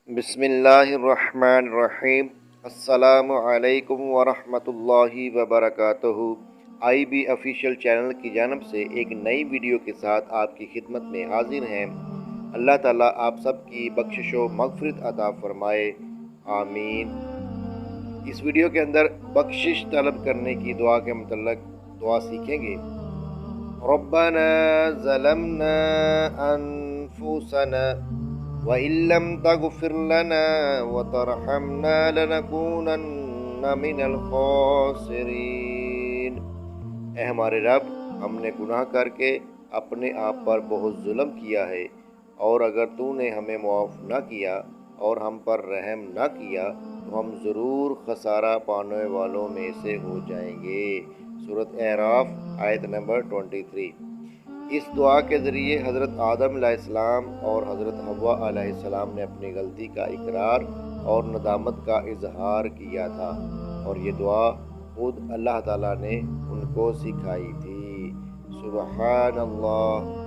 बिस्मिल्लाहिर्रहमानिर्रहीम। अस्सलामु अलैकुम वरहमतुल्लाहि वबरकातुहू। IB ऑफिशियल चैनल की जानब से एक नई वीडियो के साथ आपकी खिदमत में हाजिर हैं। अल्लाह ताला आप सब की बख्शिश व मग़फ़िरत अता फ़रमाए, आमीन। इस वीडियो के अंदर बख्शिश तलब करने की दुआ के मतलब दुआ सीखेंगे। रब्बना ज़लमना अनफुसना व इल्लम तग़फ़िर लना व तरहमना लनकूनन्ना मिनल ख़ासिरीन। ऐ हमारे रब, हमने गुनाह करके अपने आप पर बहुत जुल्म किया है, और अगर तूने हमें मुआफ़ न किया और हम पर रहम न किया तो हम ज़रूर खसारा पाने वालों में से हो जाएंगे। सूरत अराफ आयत नंबर 23। इस दुआ के ज़रिए हज़रत आदम अलैहिस्सलाम और हज़रत हव्वा अलैहिस्सलाम ने अपनी गलती का इकरार और नदामत का इजहार किया था, और ये दुआ खुद अल्लाह ताला ने उनको सिखाई थी। सुबहानल्लाह।